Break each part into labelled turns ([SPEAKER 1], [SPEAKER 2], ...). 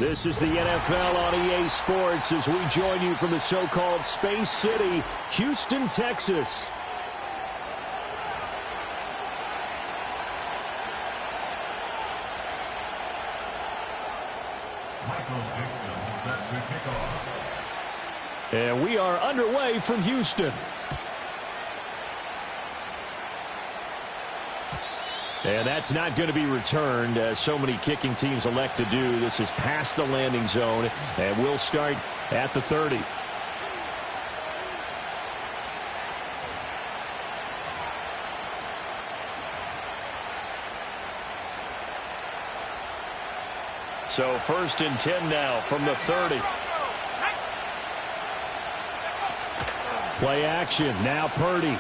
[SPEAKER 1] This is the NFL on EA Sports as we join you from the so-called Space City, Houston, Texas. And we are underway from Houston. And that's not going to be returned, as so many kicking teams elect to do. This is past the landing zone, and we'll start at the 30. So 1st and 10 now from the 30. Play action, now Purdy.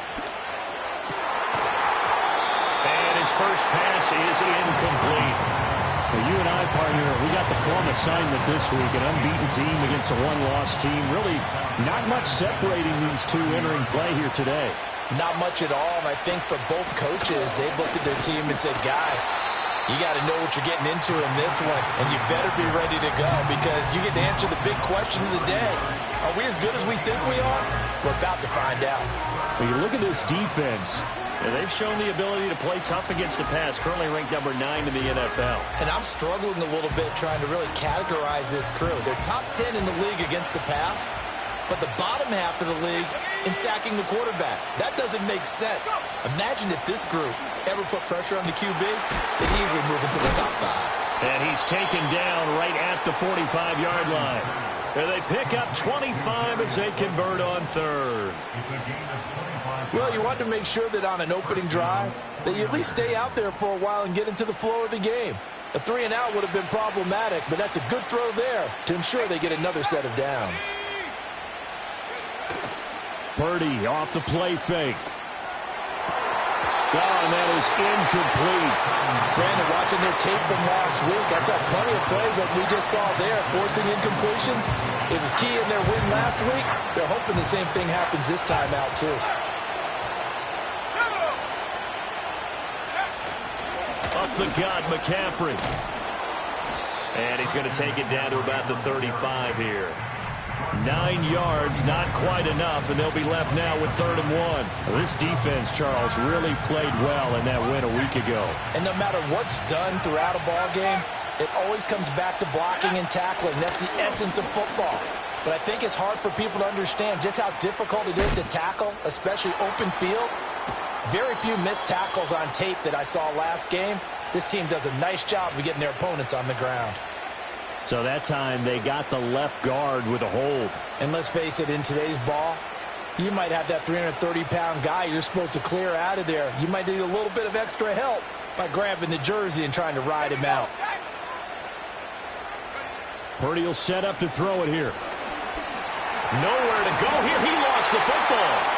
[SPEAKER 1] His first pass is incomplete. Well, you and I, partner, we got the plum assignment this week. An unbeaten team against a one-loss team. Really not much separating these two entering play here today.
[SPEAKER 2] Not much at all, and I think for both coaches, they've looked at their team and said, guys, you got to know what you're getting into in this one, and you better be ready to go because you get to answer the big question of the day. Are we as good as we think we are? We're about to find out.
[SPEAKER 1] When you look at this defense, and they've shown the ability to play tough against the pass, currently ranked number 9 in the NFL.
[SPEAKER 2] And I'm struggling a little bit trying to really categorize this crew. They're top 10 in the league against the pass, but the bottom half of the league in sacking the quarterback. That doesn't make sense. Imagine if this group ever put pressure on the QB, they'd easily move into the top 5.
[SPEAKER 1] And he's taken down right at the 45-yard line. And they pick up 25 as they convert on 3rd.
[SPEAKER 2] Well, you want to make sure that on an opening drive, that you at least stay out there for a while and get into the flow of the game. A 3-and-out would have been problematic, but that's a good throw there to ensure they get another set of downs.
[SPEAKER 1] Purdy off the play fake. Oh, and that is incomplete.
[SPEAKER 2] Brandon, watching their tape from last week, I saw plenty of plays like we just saw there, forcing incompletions. It was key in their win last week. They're hoping the same thing happens this time out, too.
[SPEAKER 1] Up the gut, McCaffrey. And he's going to take it down to about the 35 here. 9 yards, not quite enough, and they'll be left now with 3rd and 1. Well, this defense, Charles, really played well in that win a week ago.
[SPEAKER 2] And no matter what's done throughout a ball game, it always comes back to blocking and tackling. That's the essence of football. But I think it's hard for people to understand just how difficult it is to tackle, especially open field. Very few missed tackles on tape that I saw last game. This team does a nice job of getting their opponents on the ground.
[SPEAKER 1] So that time they got the left guard with a hold.
[SPEAKER 2] And let's face it, in today's ball, you might have that 330-pound guy you're supposed to clear out of there. You might need a little bit of extra help by grabbing the jersey and trying to ride him out.
[SPEAKER 1] Purdy will set up to throw it here. Nowhere to go here. He lost the football.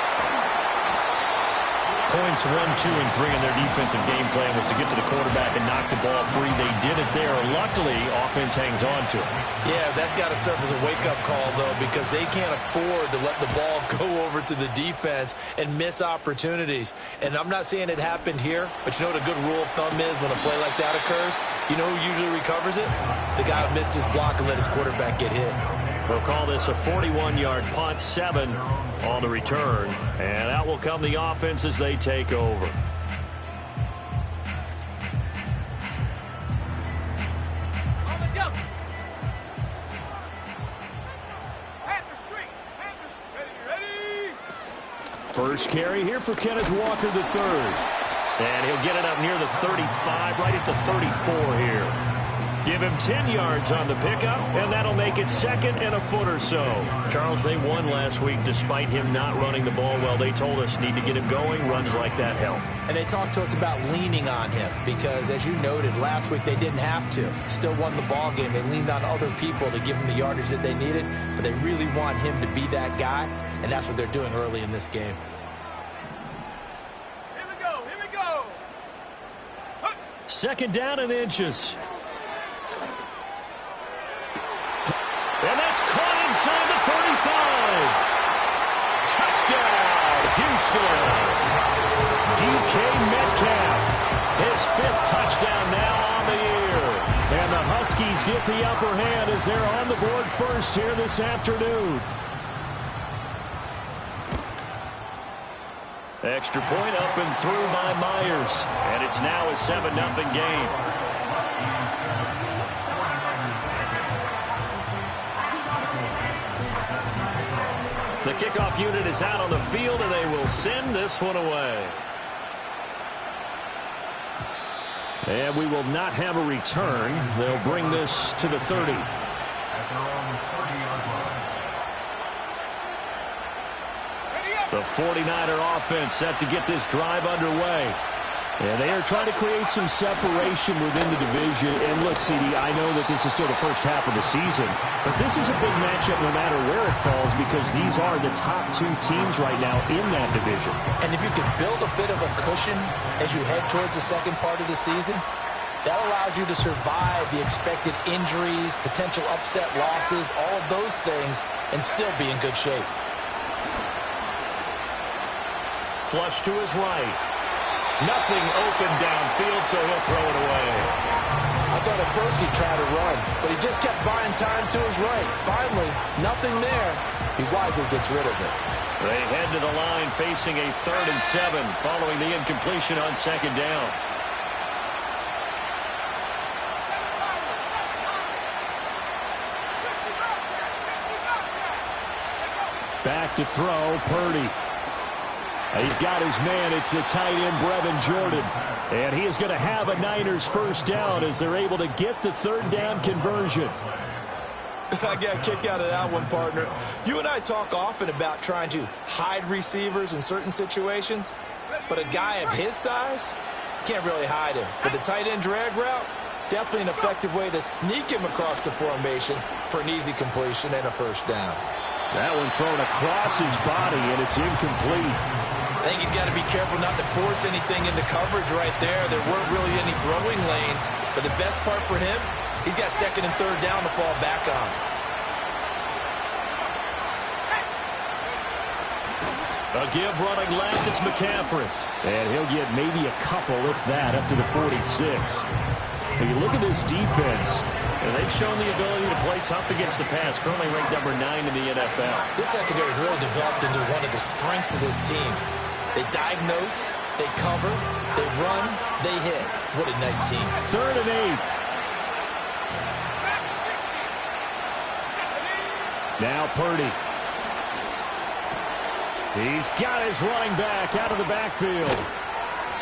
[SPEAKER 1] Points 1, 2, and 3 in their defensive game plan was to get to the quarterback and knock the ball free. They did it there. Luckily, offense hangs on to it.
[SPEAKER 2] Yeah, that's got to serve as a wake-up call, though, because they can't afford to let the ball go over to the defense and miss opportunities. And I'm not saying it happened here, but you know what a good rule of thumb is when a play like that occurs? You know who usually recovers it? The guy who missed his block and let his quarterback get hit.
[SPEAKER 1] We'll call this a 41-yard punt, 7 on the return. And out will come the offense as they take over. First carry here for Kenneth Walker III. And he'll get it up near the 35, right at the 34 here. Give him 10 yards on the pickup, and that'll make it 2nd and a foot or so. Charles, they won last week despite him not running the ball well. They told us need to get him going. Runs like that help.
[SPEAKER 2] And they talked to us about leaning on him because, as you noted, last week they didn't have to. Still won the ball game. They leaned on other people to give them the yardage that they needed, but they really want him to be that guy, and that's what they're doing early in this game.
[SPEAKER 3] Here we go. Here we go.
[SPEAKER 1] 2nd down and inches. And that's caught inside the 35. Touchdown, Houston. DK Metcalf, his 5th touchdown now on the year. And the Huskies get the upper hand as they're on the board first here this afternoon. Extra point up and through by Myers. And it's now a 7-0 game. The kickoff unit is out on the field, and they will send this one away. And we will not have a return. They'll bring this to the 30. The 49er offense set to get this drive underway. And they are trying to create some separation within the division. And look, CD, I know that this is still the first half of the season, but this is a big matchup no matter where it falls because these are the top two teams right now in that division.
[SPEAKER 2] And if you can build a bit of a cushion as you head towards the second part of the season, that allows you to survive the expected injuries, potential upset losses, all of those things, and still be in good shape.
[SPEAKER 1] Flush to his right. Nothing open downfield, so he'll throw it away.
[SPEAKER 2] I thought at first he'd try to run, but he just kept buying time to his right. Finally, nothing there. He wisely gets rid of it.
[SPEAKER 1] They head to the line facing a 3rd and 7 following the incompletion on 2nd down. Back to throw, Purdy. He's got his man. It's the tight end, Brevin Jordan. And he is going to have a Niners first down as they're able to get the 3rd down conversion.
[SPEAKER 2] I got a kick out of that one, partner. You and I talk often about trying to hide receivers in certain situations, but a guy of his size, can't really hide him. But the tight end drag route, definitely an effective way to sneak him across the formation for an easy completion and a first down.
[SPEAKER 1] That one thrown across his body, and it's incomplete.
[SPEAKER 2] I think he's got to be careful not to force anything into coverage right there. There weren't really any throwing lanes, but the best part for him, he's got 2nd and 3rd down to fall back on.
[SPEAKER 1] A give running left, it's McCaffrey. And he'll get maybe a couple, if that, up to the 46. When you look at this defense, and they've shown the ability to play tough against the pass, currently ranked number 9 in the NFL.
[SPEAKER 2] This secondary has really developed into one of the strengths of this team. They diagnose, they cover, they run, they hit. What a nice team.
[SPEAKER 1] 3rd and 8. Now Purdy. He's got his running back out of the backfield.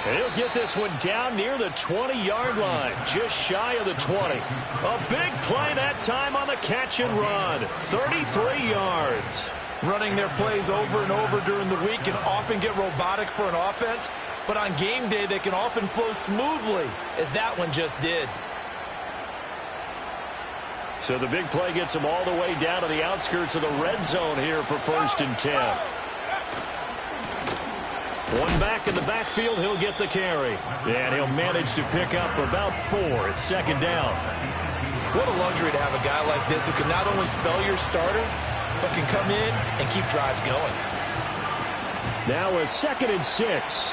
[SPEAKER 1] He'll get this one down near the 20-yard line, just shy of the 20. A big play that time on the catch and run. 33 yards.
[SPEAKER 2] Running their plays over and over during the week can often get robotic for an offense, but on game day they can often flow smoothly, as that one just did.
[SPEAKER 1] So the big play gets them all the way down to the outskirts of the red zone here for 1st and 10. One back in the backfield, he'll get the carry. And he'll manage to pick up about 4 at 2nd down.
[SPEAKER 2] What a luxury to have a guy like this who can not only spell your starter, but can come in and keep drives going.
[SPEAKER 1] Now a 2nd and 6.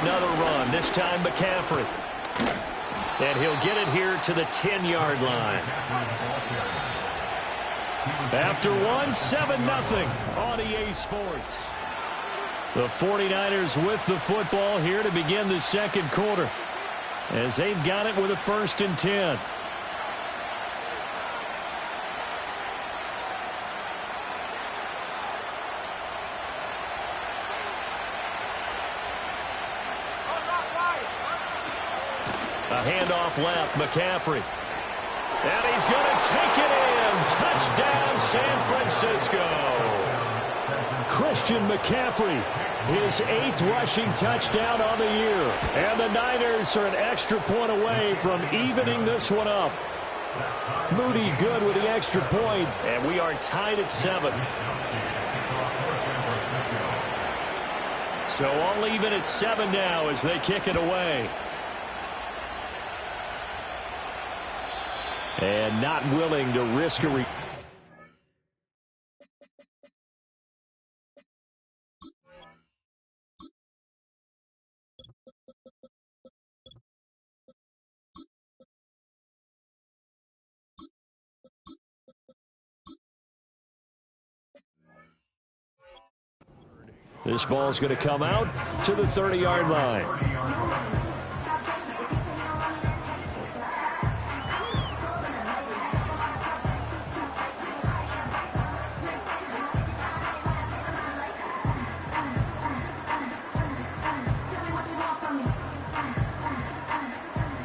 [SPEAKER 1] Another run, this time McCaffrey. And he'll get it here to the 10-yard line. After one, 7-0 on EA Sports. The 49ers with the football here to begin the 2nd quarter, as they've got it with a 1st and 10. A handoff left, McCaffrey. And he's going to take it in. Touchdown, San Francisco. Christian McCaffrey, his 8th rushing touchdown on the year. And the Niners are an extra point away from evening this one up. Moody good with the extra point, and we are tied at 7. So all even at 7 now as they kick it away. And not willing to risk a This ball's going to come out to the 30-yard line.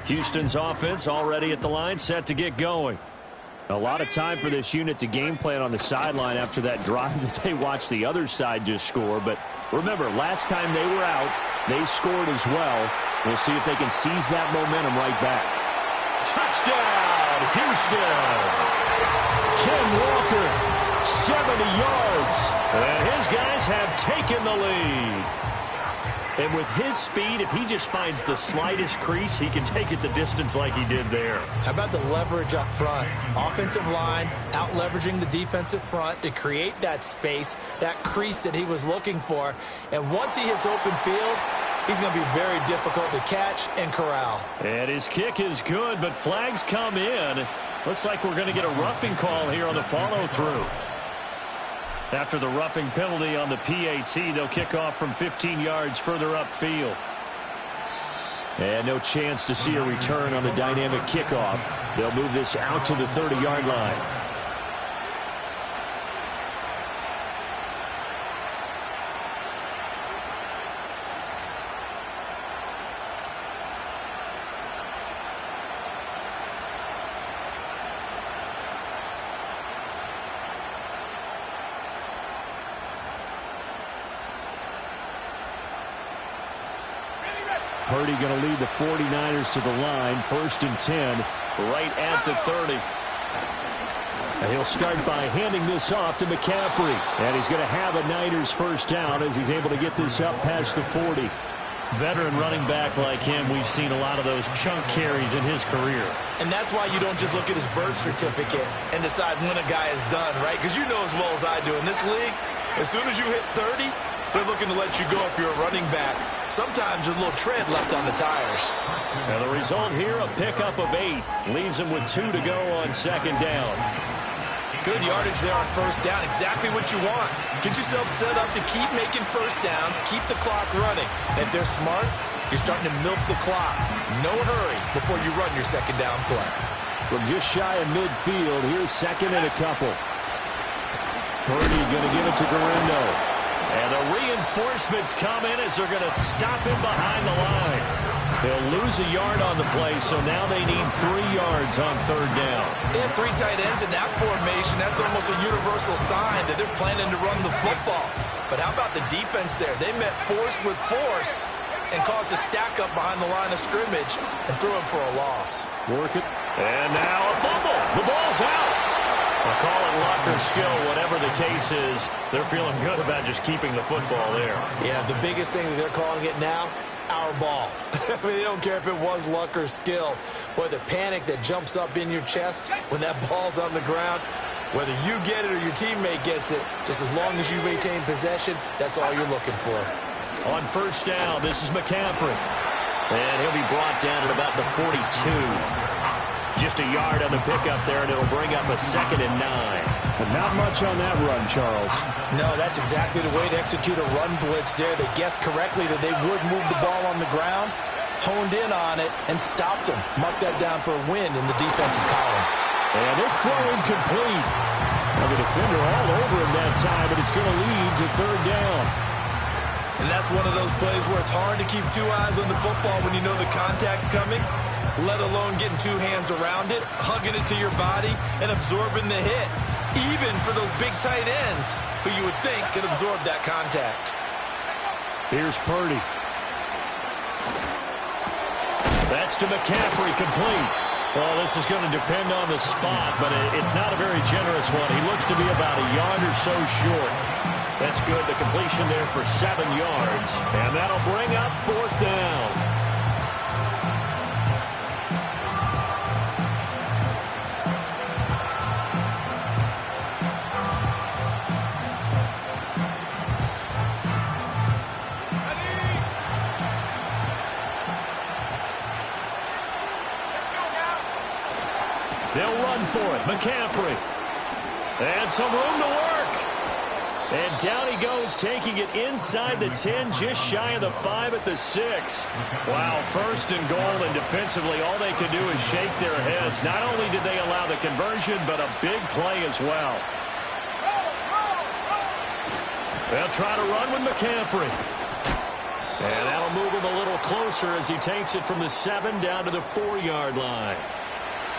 [SPEAKER 1] Houston's offense already at the line, set to get going. A lot of time for this unit to game plan on the sideline after that drive that they watched the other side just score. But remember, last time they were out, they scored as well. We'll see if they can seize that momentum right back. Touchdown, Houston! Ken Walker, 70 yards. And his guys have taken the lead. And with his speed, if he just finds the slightest crease, he can take it the distance like he did there.
[SPEAKER 2] How about the leverage up front? Offensive line out leveraging the defensive front to create that space, that crease that he was looking for. And once he hits open field, he's going to be very difficult to catch and corral.
[SPEAKER 1] And his kick is good, but flags come in. Looks like we're going to get a roughing call here on the follow-through. After the roughing penalty on the PAT, they'll kick off from 15 yards further upfield. And no chance to see a return on the dynamic kickoff. They'll move this out to the 30-yard line. Purdy going to lead the 49ers to the line. 1st and 10, right at the 30. And he'll start by handing this off to McCaffrey. And he's going to have a Niners first down as he's able to get this up past the 40. Veteran running back like him, we've seen a lot of those chunk carries in his career.
[SPEAKER 2] And that's why you don't just look at his birth certificate and decide when a guy is done, right? Because you know as well as I do, in this league, as soon as you hit 30, they're looking to let you go if you're a running back. Sometimes there's a little tread left on the tires.
[SPEAKER 1] And the result here, a pickup of 8. Leaves him with 2 to go on 2nd down.
[SPEAKER 2] Good yardage there on 1st down. Exactly what you want. Get yourself set up to keep making 1st downs, keep the clock running. And if they're smart, you're starting to milk the clock. No hurry before you run your 2nd down play.
[SPEAKER 1] From just shy of midfield, here's 2nd and a couple. Purdy going to give it to Garendo. And the reinforcements come in as they're going to stop him behind the line. They'll lose a yard on the play, so now they need 3 yards on 3rd down.
[SPEAKER 2] They have 3 tight ends in that formation. That's almost a universal sign that they're planning to run the football. But how about the defense there? They met force with force and caused a stack up behind the line of scrimmage and threw him for a loss.
[SPEAKER 1] Work it. And now a fumble. The ball's out. I'll call it luck or skill, whatever the case is. They're feeling good about just keeping the football there.
[SPEAKER 2] Yeah, the biggest thing that they're calling it now, our ball. I mean, they don't care if it was luck or skill. Boy, the panic that jumps up in your chest when that ball's on the ground, whether you get it or your teammate gets it, just as long as you maintain possession, that's all you're looking for.
[SPEAKER 1] On 1st down, this is McCaffrey. And he'll be brought down at about the 42. Just a yard on the pickup there, and it'll bring up a 2nd and 9.
[SPEAKER 3] But not much on that run, Charles.
[SPEAKER 2] No, that's exactly the way to execute a run blitz there. They guessed correctly that they would move the ball on the ground, honed in on it, and stopped them. Mark that down for a win in the defense's column.
[SPEAKER 1] And this throw incomplete. Now the defender all over him that time, but it's going to lead to 3rd down.
[SPEAKER 2] And that's one of those plays where it's hard to keep 2 eyes on the football when you know the contact's coming, let alone getting 2 hands around it, hugging it to your body, and absorbing the hit, even for those big tight ends who you would think could absorb that contact.
[SPEAKER 1] Here's Purdy. That's to McCaffrey, complete. Well, this is going to depend on the spot, but it's not a very generous one. He looks to be about a yard or so short. That's good. The completion there for 7 yards, and that'll bring up 4th down. They'll run for it. McCaffrey. And some room to work. And down he goes, taking it inside the 10, just shy of the 5 at the 6. Wow, first and goal, and defensively, all they could do is shake their heads. Not only did they allow the conversion, but a big play as well. They'll try to run with McCaffrey. And that'll move him a little closer as he takes it from the 7 down to the 4-yard line.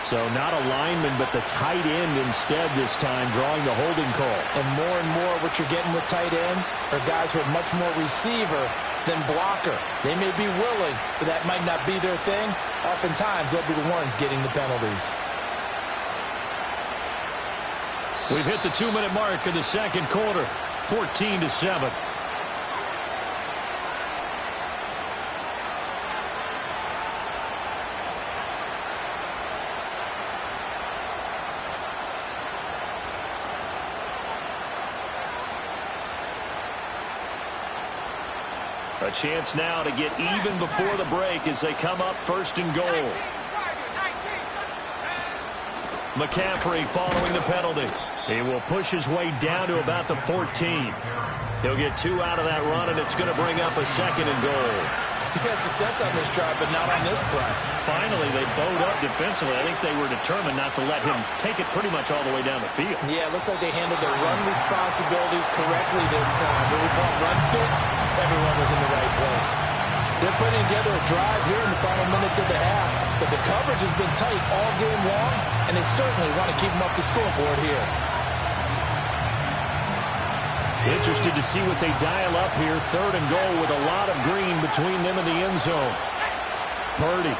[SPEAKER 3] So not a lineman, but the tight end instead this time, drawing the holding call.
[SPEAKER 2] And more what you're getting with tight ends are guys who are much more receiver than blocker. They may be willing, but that might not be their thing. Oftentimes, they'll be the ones getting the penalties.
[SPEAKER 1] We've hit the 2-minute mark of the second quarter, 14-7. A chance now to get even before the break as they come up first and goal. McCaffrey following the penalty. He will push his way down to about the 14. He'll get 2 out of that run, and it's going to bring up a second and goal.
[SPEAKER 2] He's had success on this drive, but not on this play.
[SPEAKER 1] Finally, they bowed up defensively. I think they were determined not to let him take it pretty much all the way down the field.
[SPEAKER 2] Yeah, it looks like they handled their run responsibilities correctly this time. What we call run fits, everyone was in the right place. They're putting together a drive here in the final minutes of the half, but the coverage has been tight all game long, and they certainly want to keep them up the scoreboard here.
[SPEAKER 3] Interested to see what they dial up here. 3rd and goal with a lot of green between them and the end zone. Purdy.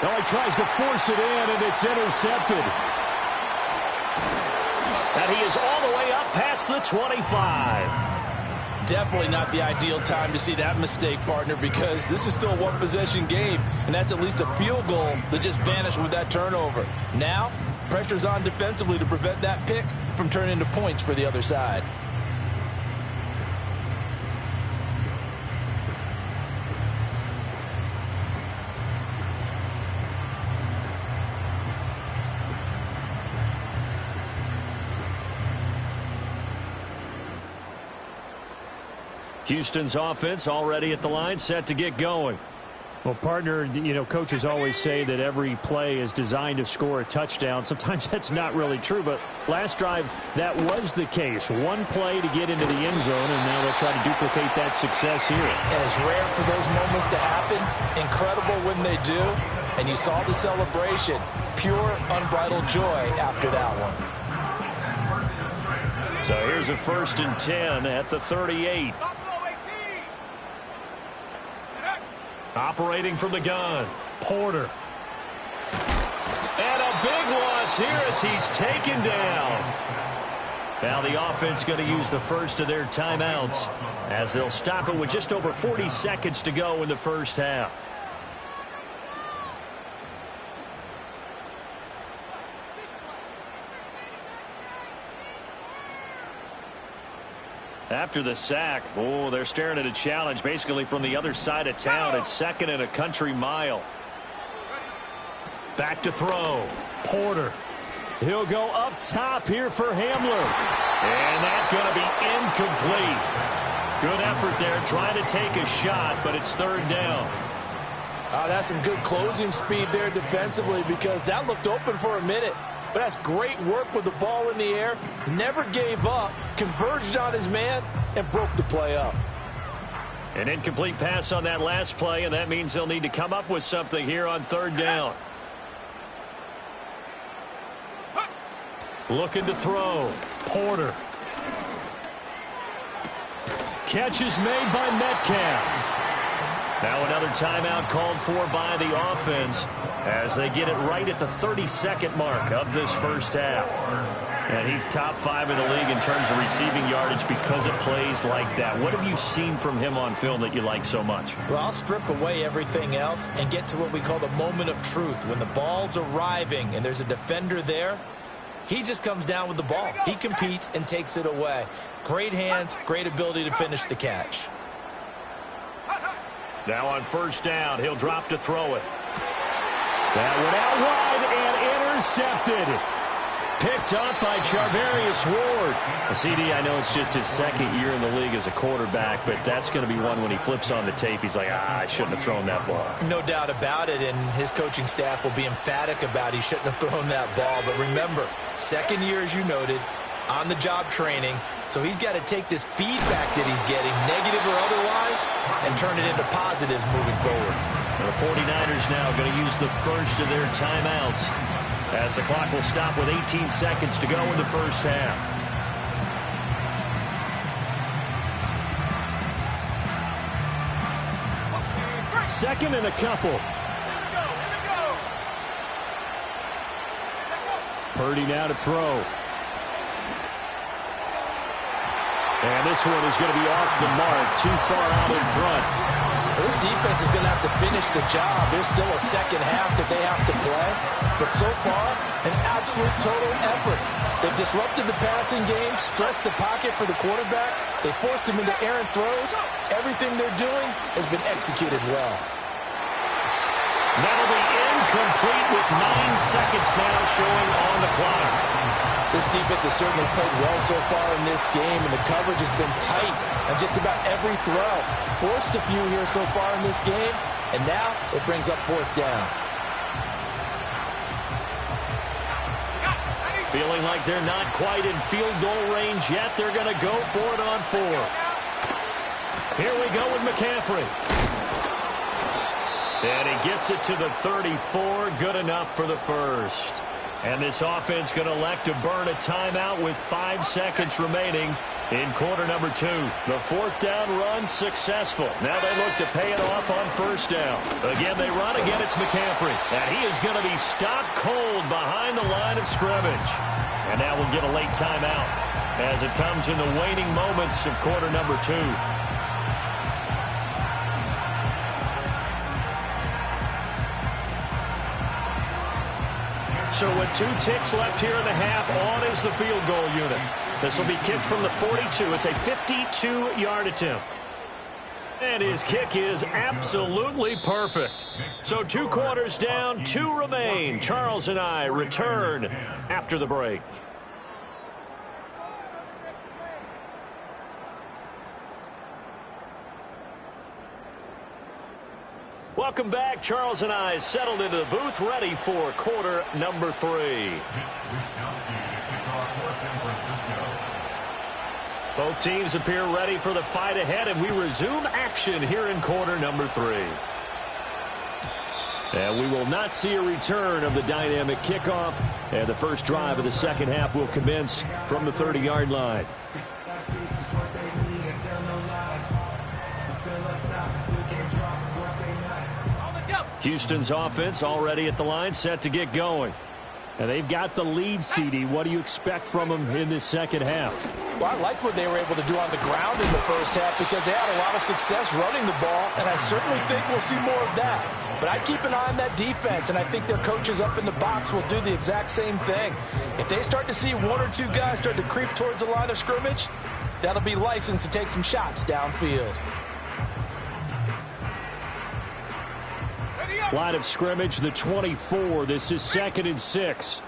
[SPEAKER 3] Now he tries to force it in, and it's intercepted.
[SPEAKER 1] And he is all the way up past the 25.
[SPEAKER 2] Definitely not the ideal time to see that mistake, partner, because this is still a one-possession game, and that's at least a field goal that just vanished with that turnover. Now, pressure's on defensively to prevent that pick from turning into points for the other side.
[SPEAKER 1] Houston's offense already at the line, set to get going.
[SPEAKER 3] Well, partner, you know, coaches always say that every play is designed to score a touchdown. Sometimes that's not really true, but last drive, that was the case. One play to get into the end zone, and now they'll try to duplicate that success here.
[SPEAKER 2] And it's rare for those moments to happen. Incredible when they do. And you saw the celebration. Pure, unbridled joy after that one.
[SPEAKER 1] So here's a 1st and 10 at the 38. Operating from the gun, Porter. And a big loss here as he's taken down. Now the offense going to use the first of their timeouts as they'll stop it with just over 40 seconds to go in the first half. After the sack, oh, they're staring at a challenge basically from the other side of town. It's 2nd and a country mile. Back to throw. Porter. He'll go up top here for Hamler. And that's going to be incomplete. Good effort there trying to take a shot, but it's 3rd down.
[SPEAKER 2] That's some good closing speed there defensively because that looked open for a minute. But that's great work with the ball in the air. Never gave up, converged on his man, and broke the play up.
[SPEAKER 1] An incomplete pass on that last play, and that means they'll need to come up with something here on 3rd down. Looking to throw. Porter. Catch is made by Metcalf. Now another timeout called for by the offense as they get it right at the 32nd mark of this first half. And he's top 5 in the league in terms of receiving yardage because of plays like that. What have you seen from him on film that you like so much?
[SPEAKER 2] Well, I'll strip away everything else and get to what we call the moment of truth. When the ball's arriving and there's a defender there, he just comes down with the ball. He competes and takes it away. Great hands, great ability to finish the catch.
[SPEAKER 1] Now on 1st down, he'll drop to throw it. That went out wide and intercepted. Picked up by Charvarius Ward. CD, I know it's just his second year in the league as a quarterback, but that's going to be one when he flips on the tape. He's like, I shouldn't have thrown that ball.
[SPEAKER 2] No doubt about it, and his coaching staff will be emphatic about he shouldn't have thrown that ball. But remember, second year, as you noted, on-the-job training, so he's got to take this feedback that he's getting, negative or otherwise, and turn it into positives moving forward.
[SPEAKER 1] The 49ers now going to use the first of their timeouts, as the clock will stop with 18 seconds to go in the first half.
[SPEAKER 3] Second and a couple. Purdy now to throw. And this one is going to be off the mark, too far out in front.
[SPEAKER 2] Well, this defense is going to have to finish the job. There's still a second half that they have to play. But so far, an absolute total effort. They've disrupted the passing game, stressed the pocket for the quarterback. They forced him into errant throws. Everything they're doing has been executed well.
[SPEAKER 1] That'll be incomplete with 9 seconds now showing on the clock.
[SPEAKER 2] This defense has certainly played well so far in this game, and the coverage has been tight on just about every throw. Forced a few here so far in this game, and now it brings up fourth down.
[SPEAKER 1] Feeling like they're not quite in field goal range yet. They're going to go for it on fourth. Here we go with McCaffrey. And he gets it to the 34. Good enough for the first. And this offense going to elect to burn a timeout with 5 seconds remaining in quarter number 2. The fourth down run successful. Now they look to pay it off on first down. Again, they run. Again, it's McCaffrey. And he is going to be stopped cold behind the line of scrimmage. And now we'll get a late timeout as it comes in the waning moments of quarter number 2. So with 2 ticks left here in the half, on is the field goal unit. This will be kicked from the 42. It's a 52-yard attempt. And his kick is absolutely perfect. So 2 quarters down, 2 remain. Charles and I return after the break. Welcome back. Charles and I settled into the booth, ready for quarter number 3. Both teams appear ready for the fight ahead, and we resume action here in quarter number 3. And we will not see a return of the dynamic kickoff, and the first drive of the second half will commence from the 30-yard line. Houston's offense already at the line, set to get going. And they've got the lead, CD. What do you expect from them in this second half?
[SPEAKER 2] Well, I like what they were able to do on the ground in the first half because they had a lot of success running the ball, and I certainly think we'll see more of that. But I keep an eye on that defense, and I think their coaches up in the box will do the exact same thing. If they start to see 1 or 2 guys start to creep towards the line of scrimmage, that'll be licensed to take some shots downfield.
[SPEAKER 3] Line of scrimmage, the 24. This is 2nd and 6.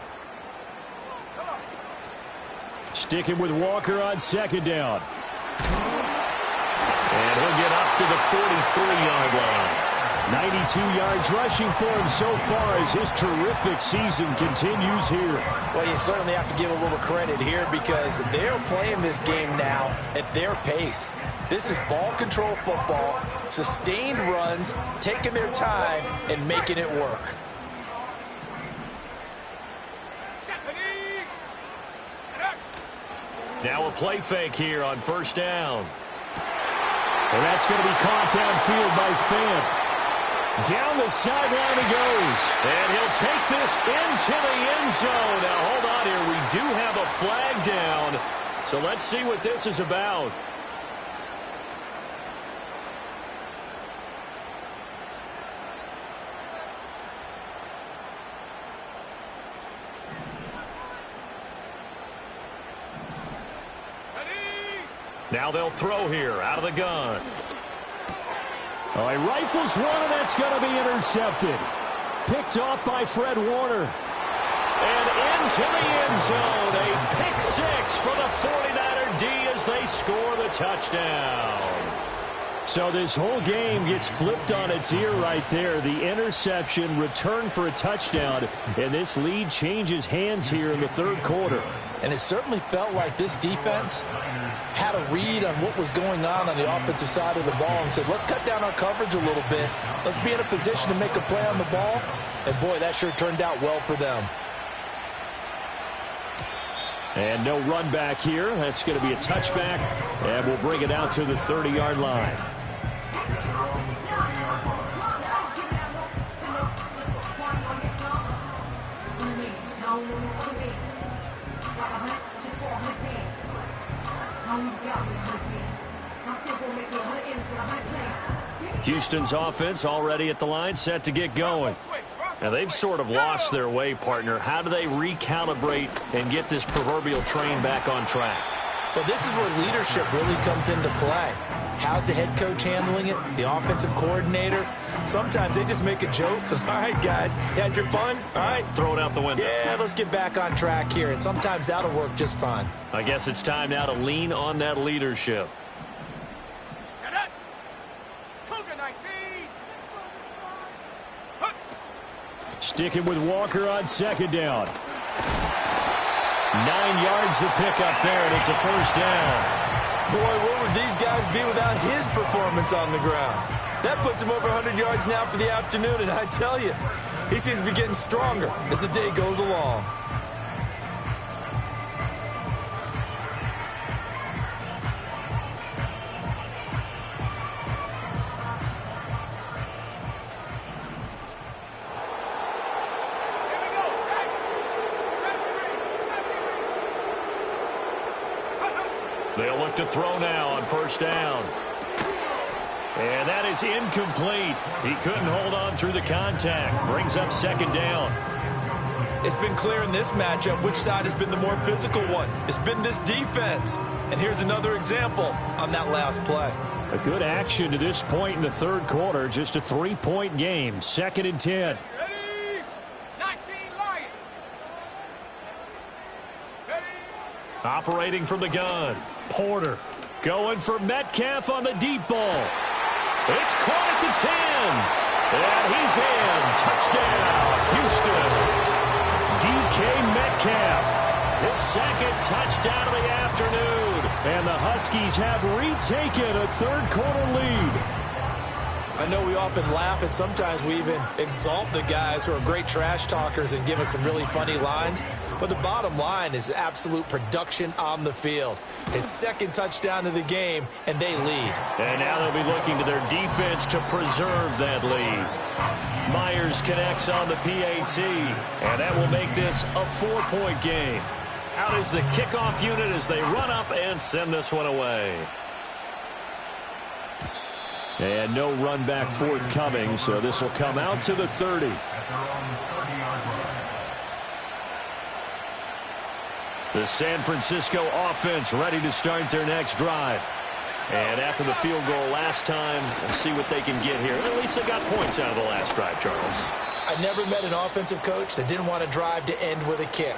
[SPEAKER 3] Sticking with Walker on 2nd down.
[SPEAKER 1] And he'll get up to the 43-yard line.
[SPEAKER 3] 92 yards rushing for him so far as his terrific season continues here.
[SPEAKER 2] Well, you certainly have to give a little credit here because they're playing this game now at their pace. This is ball control football, sustained runs, taking their time and making it work.
[SPEAKER 1] Now a play fake here on first down.
[SPEAKER 3] And that's going to be caught downfield by Fant. Down the sideline he goes.
[SPEAKER 1] And he'll take this into the end zone. Now, hold on here. We do have a flag down. So let's see what this is about. Now they'll throw here out of the gun.
[SPEAKER 3] Oh, he rifles one, and that's going to be intercepted. Picked off by Fred Warner.
[SPEAKER 1] And into the end zone. A pick six for the 49er D as they score the touchdown.
[SPEAKER 3] So this whole game gets flipped on its ear right there. The interception, return for a touchdown, and this lead changes hands here in the third quarter.
[SPEAKER 2] And it certainly felt like this defense had a read on what was going on the offensive side of the ball and said, let's cut down our coverage a little bit. Let's be in a position to make a play on the ball. And, boy, that sure turned out well for them.
[SPEAKER 3] And no run back here. That's going to be a touchback, and we'll bring it out to the 30-yard line. Houston's offense already at the line, set to get going.
[SPEAKER 1] Now, they've sort of lost their way, partner. How do they recalibrate and get this proverbial train back on track?
[SPEAKER 2] Well, this is where leadership really comes into play. How's the head coach handling it? The offensive coordinator? Sometimes they just make a joke. All right, guys, you had your fun? All right.
[SPEAKER 1] Throw it out the window.
[SPEAKER 2] Yeah, let's get back on track here. And sometimes that'll work just fine.
[SPEAKER 1] I guess it's time now to lean on that leadership.
[SPEAKER 3] Sticking with Walker on second down. 9 yards to pick up there, and it's a first down.
[SPEAKER 2] Boy, where would these guys be without his performance on the ground? That puts him over 100 yards now for the afternoon, and I tell you, he seems to be getting stronger as the day goes along.
[SPEAKER 1] They'll look to throw now on first down. And that is incomplete. He couldn't hold on through the contact. Brings up second down.
[SPEAKER 2] It's been clear in this matchup which side has been the more physical one. It's been this defense. And here's another example on that last play.
[SPEAKER 3] A good action to this point in the third quarter. Just a 3-point game. 2nd and 10.
[SPEAKER 4] Ready? 19 Lions. Ready?
[SPEAKER 1] Operating from the gun. Porter going for Metcalf on the deep ball. It's caught at the 10. And he's in. Touchdown, Houston. DK Metcalf. His second touchdown of the afternoon. And the Huskies have retaken a third quarter lead.
[SPEAKER 2] I know we often laugh and sometimes we even exalt the guys who are great trash talkers and give us some really funny lines. But the bottom line is absolute production on the field. His second touchdown of the game, and they lead.
[SPEAKER 1] And now they'll be looking to their defense to preserve that lead. Myers connects on the PAT, and that will make this a 4-point game. Out is the kickoff unit as they run up and send this one away.
[SPEAKER 3] And no run back forthcoming, so this will come out to the 30. The San Francisco offense ready to start their next drive. And after the field goal last time, we'll see what they can get here. At least they got points out of the last drive, Charles.
[SPEAKER 2] I never met an offensive coach that didn't want to drive to end with a kick.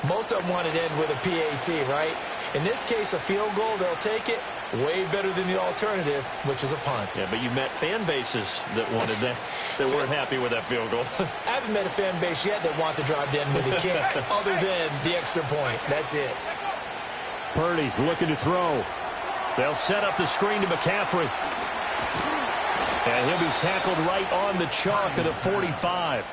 [SPEAKER 2] Most of them wanted to end with a PAT, right? In this case, a field goal, they'll take it. Way better than the alternative, which is a punt.
[SPEAKER 1] Yeah, but you met fan bases that wanted that, that weren't happy with that field goal.
[SPEAKER 2] I haven't met a fan base yet that wants to drive to end with a kick other than the extra point. That's it.
[SPEAKER 3] Purdy looking to throw.
[SPEAKER 1] They'll set up the screen to McCaffrey. And he'll be tackled right on the chalk of the 45.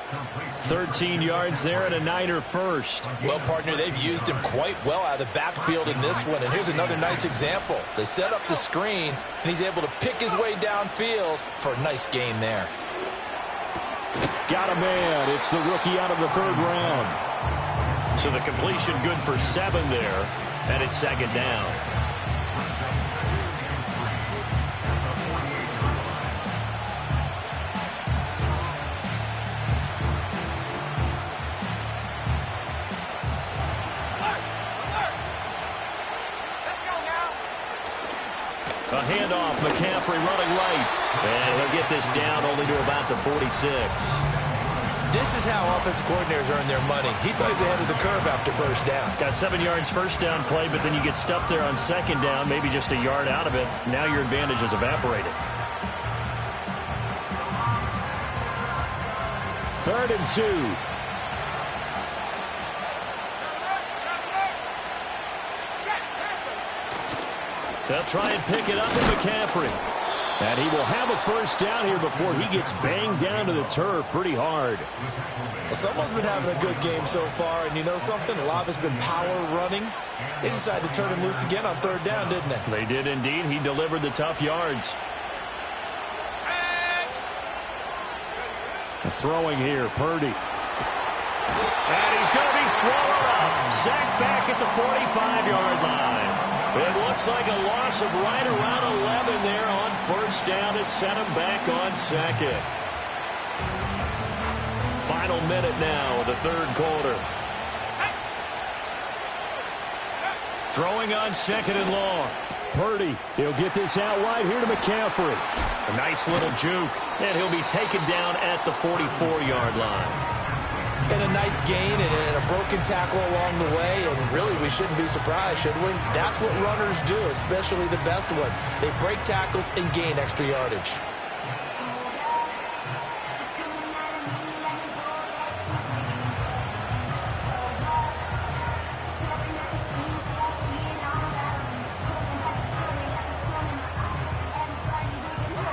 [SPEAKER 1] 13 yards there and a Niner first.
[SPEAKER 2] Well, partner, they've used him quite well out of the backfield in this one. And here's another nice example. They set up the screen, and he's able to pick his way downfield for a nice gain there.
[SPEAKER 3] Got a man. It's the rookie out of the third round.
[SPEAKER 1] So the completion good for 7 there, and it's second down. A handoff, McCaffrey running right. And he'll get this down only to about the 46.
[SPEAKER 2] This is how offensive coordinators earn their money. He thought he was ahead of the curve after first down.
[SPEAKER 3] Got 7 yards first down play, but then you get stuffed there on second down, maybe just a yard out of it. Now your advantage is evaporated. 3rd and 2. They'll try and pick it up with McCaffrey. And he will have a first down here before he gets banged down to the turf pretty hard.
[SPEAKER 2] Well, someone's been having a good game so far, and you know something? A lot of it's been power running. They decided to turn him loose again on 3rd down, didn't they?
[SPEAKER 3] They did indeed. He delivered the tough yards. Throwing here, Purdy. And he's going to be swallowed up. Sacked back at the 45-yard line. It looks like a loss of right around 11 there on first down to set him back on second. Final minute now of the 3rd quarter. Throwing on 2nd and long. Purdy, he'll get this out wide here to McCaffrey. A nice little juke, and he'll be taken down at the 44-yard line.
[SPEAKER 2] And a nice gain and a broken tackle along the way, and really we shouldn't be surprised, should we? That's what runners do, especially the best ones. They break tackles and gain extra yardage.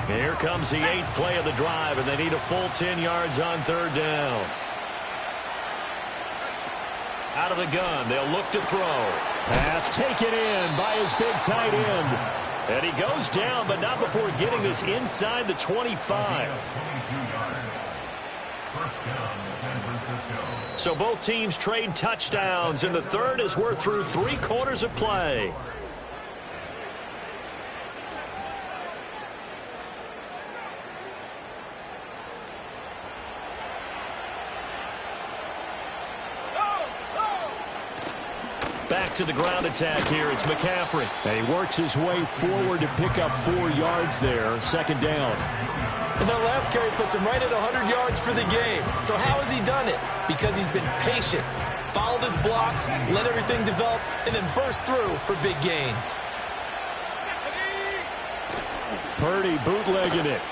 [SPEAKER 3] Here comes the 8th play of the drive, and they need a full 10 yards on 3rd down. Out of the gun, they'll look to throw. Pass taken in by his big tight end. And he goes down, but not before getting this inside the 25. So both teams trade touchdowns, and the 3rd as we're through 3 quarters of play. Back to the ground attack here. It's McCaffrey. And he works his way forward to pick up 4 yards there. 2nd down.
[SPEAKER 2] And that last carry puts him right at 100 yards for the game. So how has he done it? Because he's been patient, followed his blocks, let everything develop, and then burst through for big gains.
[SPEAKER 3] Purdy bootlegging it.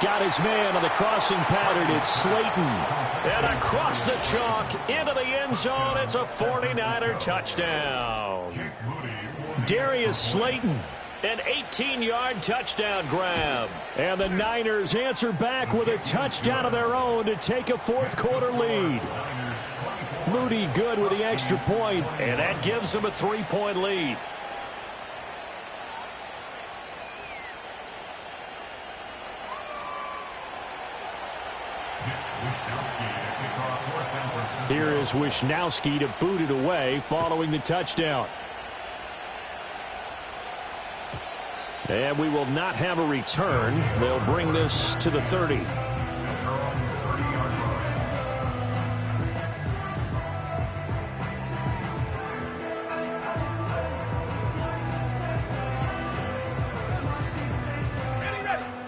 [SPEAKER 3] Got his man on the crossing pattern. It's Slayton. And across the chalk into the end zone. It's a 49er touchdown. Darius Slayton, an 18-yard touchdown grab. And the Niners answer back with a touchdown of their own to take a 4th quarter lead. Moody good with the extra point, and that gives them a 3-point lead. Here is Wisnowski to boot it away following the touchdown. And we will not have a return. They'll bring this to the 30.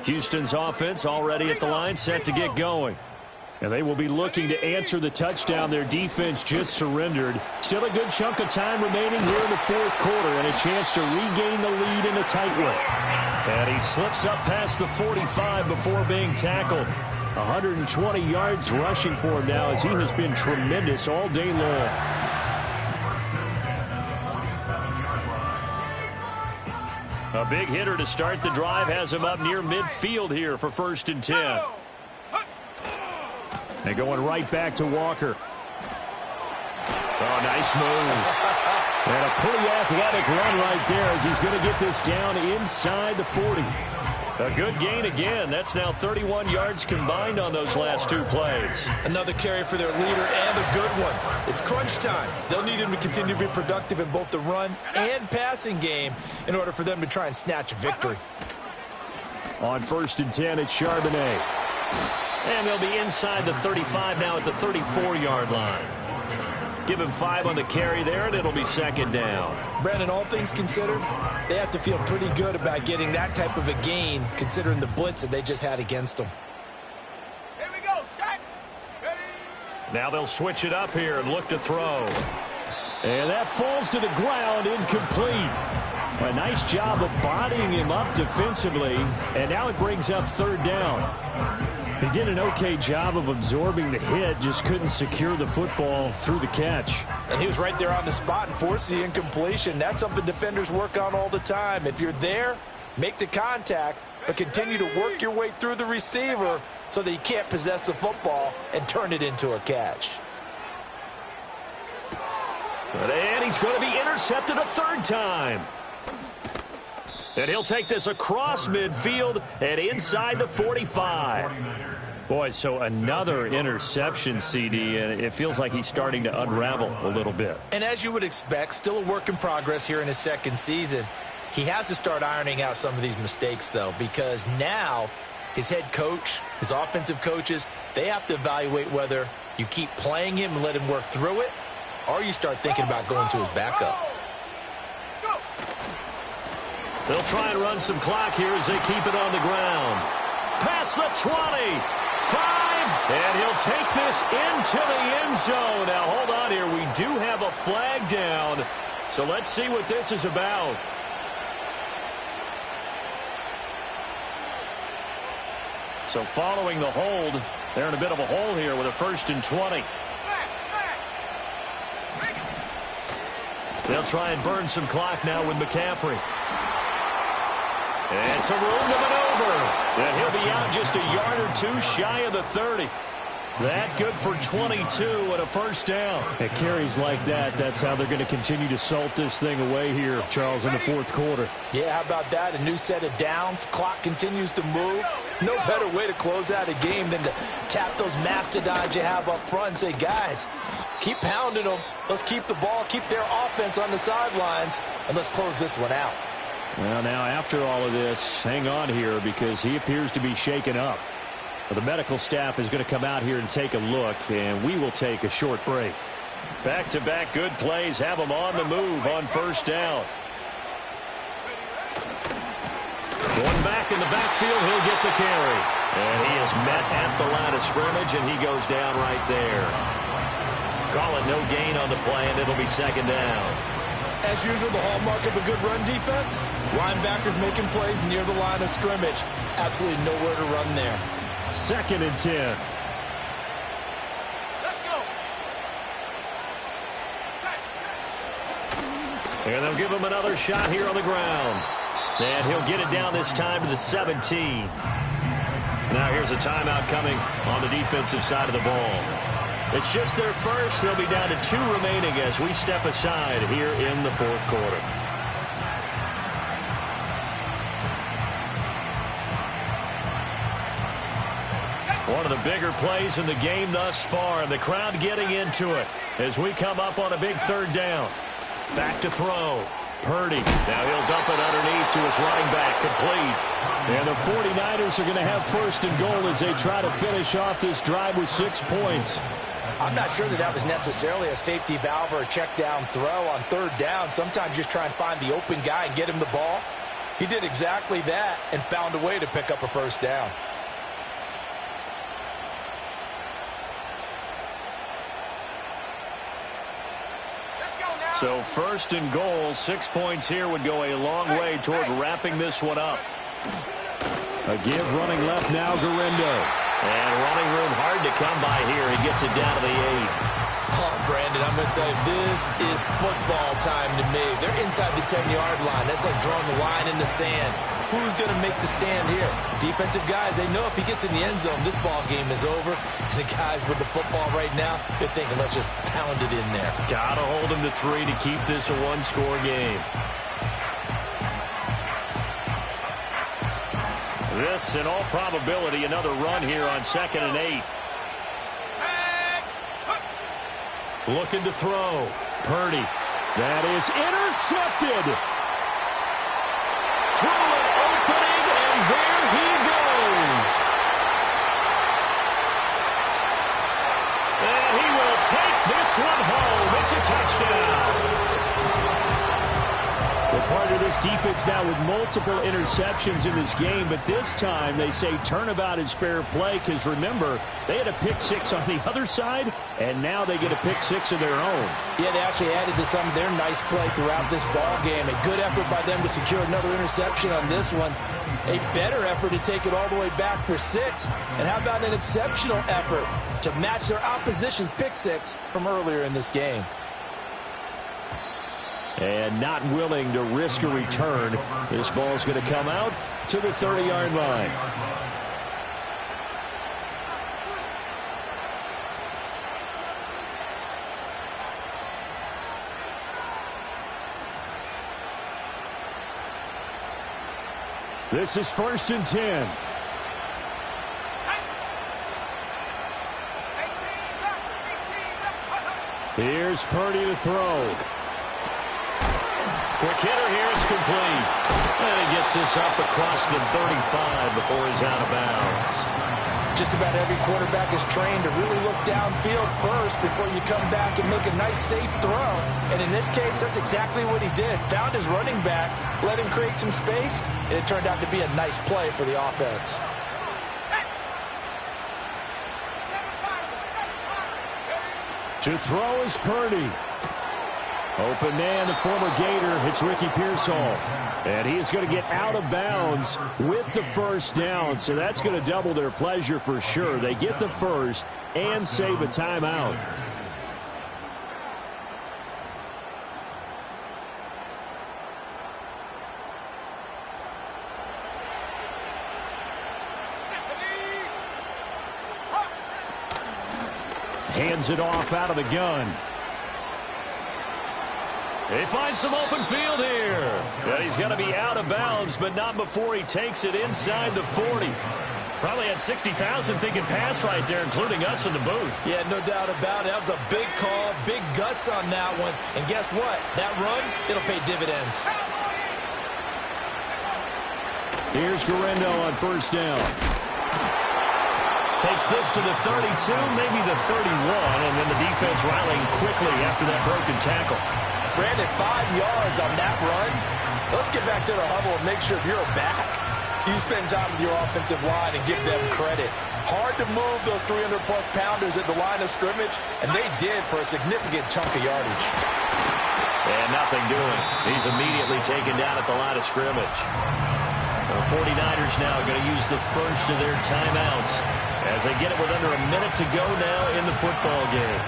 [SPEAKER 3] Houston's offense already at the line, set to get going. And they will be looking to answer the touchdown their defense just surrendered. Still a good chunk of time remaining here in the 4th quarter, and a chance to regain the lead in a tight one. And he slips up past the 45 before being tackled. 120 yards rushing for him now, as he has been tremendous all day long. A big hitter to start the drive has him up near midfield here for 1st and 10. And going right back to Walker. Oh, nice move. And a pretty athletic run right there as he's going to get this down inside the 40. A good gain again. That's now 31 yards combined on those last 2 plays.
[SPEAKER 2] Another carry for their leader, and a good one. It's crunch time. They'll need him to continue to be productive in both the run and passing game in order for them to try and snatch a victory.
[SPEAKER 3] On 1st and 10, it's Charbonnet. And they'll be inside the 35 now at the 34-yard line. Give him 5 on the carry there, and it'll be 2nd down.
[SPEAKER 2] Brandon, all things considered, they have to feel pretty good about getting that type of a gain, considering the blitz that they just had against them.
[SPEAKER 1] Now they'll switch it up here and look to throw.
[SPEAKER 3] And that falls to the ground, incomplete. A nice job of bodying him up defensively, and now it brings up third down. He did an okay job of absorbing the hit, just couldn't secure the football through the catch.
[SPEAKER 2] And he was right there on the spot and forced the incompletion. That's something defenders work on all the time. If you're there, make the contact, but continue to work your way through the receiver so that you can't possess the football and turn it into a catch.
[SPEAKER 1] And he's going to be intercepted a third time. And he'll take this across midfield and inside the 45. Boy, so another interception, CD, and it feels like he's starting to unravel a little bit.
[SPEAKER 2] And as you would expect, still a work in progress here in his second season. He has to start ironing out some of these mistakes, though, because now his head coach, his offensive coaches, they have to evaluate whether you keep playing him and let him work through it, or you start thinking about going to his backup.
[SPEAKER 1] They'll try and run some clock here as they keep it on the ground. Past the 20, 5, and he'll take this into the end zone. Now, hold on here. We do have a flag down, so let's see what this is about. So following the hold, they're in a bit of a hole here with a 1st and 20. They'll try and burn some clock now with McCaffrey. And some room to maneuver. And he'll be out just a yard or two shy of the 30. That good for 22 and a first down.
[SPEAKER 3] At carries like that, that's how they're going to continue to salt this thing away here, Charles, in the fourth quarter.
[SPEAKER 2] Yeah, how about that? A new set of downs. Clock continues to move. No better way to close out a game than to tap those mastodons you have up front and say, guys, keep pounding them. Let's keep the ball, keep their offense on the sidelines, and let's close this one out.
[SPEAKER 3] Well, now, after all of this, hang on here because he appears to be shaken up. Well, the medical staff is going to come out here and take a look, and we will take a short break.
[SPEAKER 1] Back-to-back good plays have him on the move on first down. Going back in the backfield, he'll get the carry. And he is met at the line of scrimmage, and he goes down right there. Call it no gain on the play, and it'll be second down.
[SPEAKER 2] As usual, the hallmark of a good run defense, linebackers making plays near the line of scrimmage. Absolutely nowhere to run there.
[SPEAKER 3] 2nd and 10.
[SPEAKER 4] Let's go.
[SPEAKER 1] And they'll give him another shot here on the ground. And he'll get it down this time to the 17. Now here's a timeout coming on the defensive side of the ball. It's just their first. They'll be down to 2 remaining as we step aside here in the fourth quarter. One of the bigger plays in the game thus far, and the crowd getting into it as we come up on a big third down. Back to throw. Purdy. Now he'll dump it underneath to his running back. Complete.
[SPEAKER 3] And the 49ers are going to have 1st and goal as they try to finish off this drive with 6 points.
[SPEAKER 2] I'm not sure that was necessarily a safety valve or a check down throw on third down. Sometimes just try and find the open guy and get him the ball. He did exactly that and found a way to pick up a first down.
[SPEAKER 1] So 1st and goal, 6 points here would go a long way toward wrapping this one up.
[SPEAKER 3] A give running left now, Garendo.
[SPEAKER 1] And running room hard to come by here. He gets it down to the 8.
[SPEAKER 2] Oh, Brandon, I'm going to tell you, this is football time to me. They're inside the 10-yard line. That's like drawing the line in the sand. Who's going to make the stand here? Defensive guys, they know if he gets in the end zone, this ball game is over. And the guys with the football right now, they're thinking, let's just pound it in there.
[SPEAKER 1] Got to hold him to 3 to keep this a one-score game. This, in all probability, another run here on 2nd and 8. Looking to throw. Purdy.
[SPEAKER 3] That is intercepted.
[SPEAKER 1] Through an opening, and there he goes. And he will take this one home. It's a touchdown.
[SPEAKER 3] Well, partner, This defense now with multiple interceptions in this game, but this time they say turnabout is fair play because, remember, they had a pick six on the other side, and now they get a pick six of their own.
[SPEAKER 2] Yeah, they actually added to some of their nice play throughout this ball game. A good effort by them to secure another interception on this one. A better effort to take it all the way back for 6. And how about an exceptional effort to match their opposition's pick six from earlier in this game?
[SPEAKER 3] And not willing to risk a return. This ball is going to come out to the 30-yard line. This is 1st and 10. Here's Purdy to throw.
[SPEAKER 1] Quick hitter here, it's complete. And he gets this up across the 35 before he's out of bounds.
[SPEAKER 2] Just about every quarterback is trained to really look downfield first before you come back and make a nice, safe throw. And in this case, that's exactly what he did. Found his running back, let him create some space, and it turned out to be a nice play for the offense.
[SPEAKER 3] To throw is Purdy. Open man, the former Gator. It's Ricky Pearsall. And he is going to get out of bounds with the first down. So that's going to double their pleasure for sure. They get the first and save a timeout. Hands it off out of the gun. They find some open field here. And he's got to be out of bounds, but not before he takes it inside the 40. Probably had 60,000 thinking pass right there, including us in the booth.
[SPEAKER 2] Yeah, no doubt about it. That was a big call, big guts on that one. And guess what? That run, it'll pay dividends.
[SPEAKER 3] Here's Garendo on first down.
[SPEAKER 1] Takes this to the 32, maybe the 31, and then the defense rallying quickly after that broken tackle.
[SPEAKER 2] Brandon, 5 yards on that run. Let's get back to the huddle and make sure if you're a back, you spend time with your offensive line and give them credit. Hard to move those 300-plus pounders at the line of scrimmage, and they did for a significant chunk of yardage.
[SPEAKER 1] And nothing doing. He's immediately taken down at the line of scrimmage. The 49ers now going to use the first of their timeouts as they get it with under a minute to go now in the football game.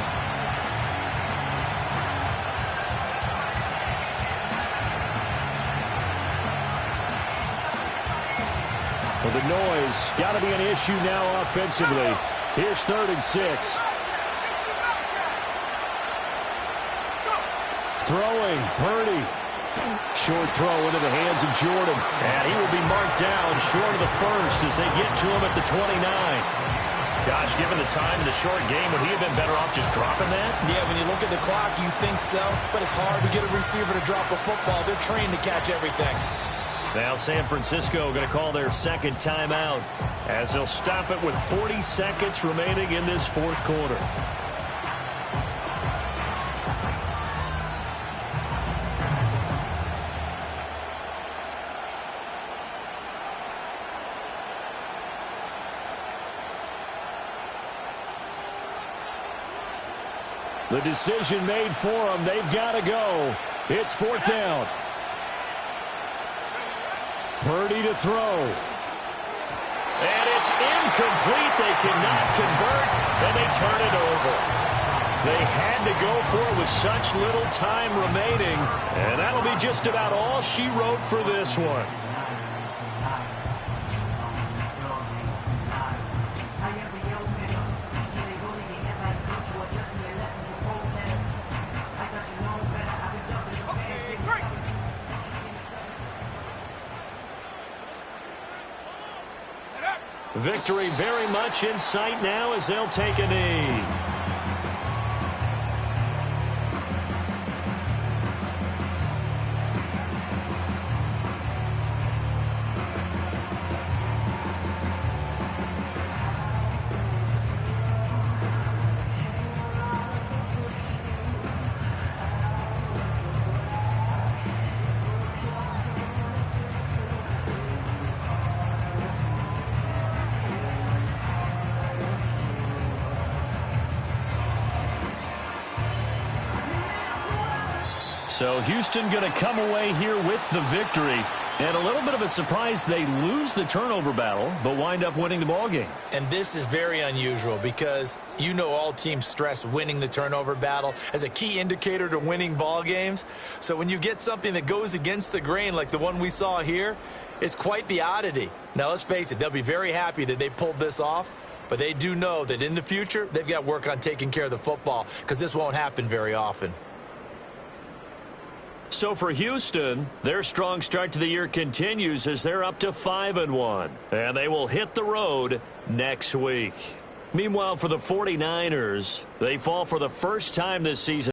[SPEAKER 3] Well, the noise got to be an issue now offensively. Here's 3rd and 6. Throwing, Purdy. Short throw into the hands of Jordan.
[SPEAKER 1] And he will be marked down short of the first as they get to him at the 29. Gosh, given the time in the short game, would he have been better off just dropping that?
[SPEAKER 2] Yeah, when you look at the clock, you think so. But it's hard to get a receiver to drop a football. They're trained to catch everything.
[SPEAKER 1] Now San Francisco going to call their second timeout as they'll stop it with 40 seconds remaining in this fourth quarter.
[SPEAKER 3] The decision made for them. They've got to go. It's 4th down. Purdy to throw.
[SPEAKER 1] And it's incomplete. They cannot convert, and they turn it over. They had to go for it with such little time remaining, and that'll be just about all she wrote for this one. Victory very much in sight now as they'll take a knee. So Houston going to come away here with the victory. And a little bit of a surprise, they lose the turnover battle, but wind up winning the ballgame.
[SPEAKER 2] And this is very unusual because you know all teams stress winning the turnover battle as a key indicator to winning ball games. So when you get something that goes against the grain like the one we saw here, it's quite the oddity. Now, let's face it, they'll be very happy that they pulled this off, but they do know that in the future, they've got to work on taking care of the football because this won't happen very often.
[SPEAKER 1] So for Houston, their strong start to the year continues as they're up to 5-1. And they will hit the road next week. Meanwhile, for the 49ers, they fall for the first time this season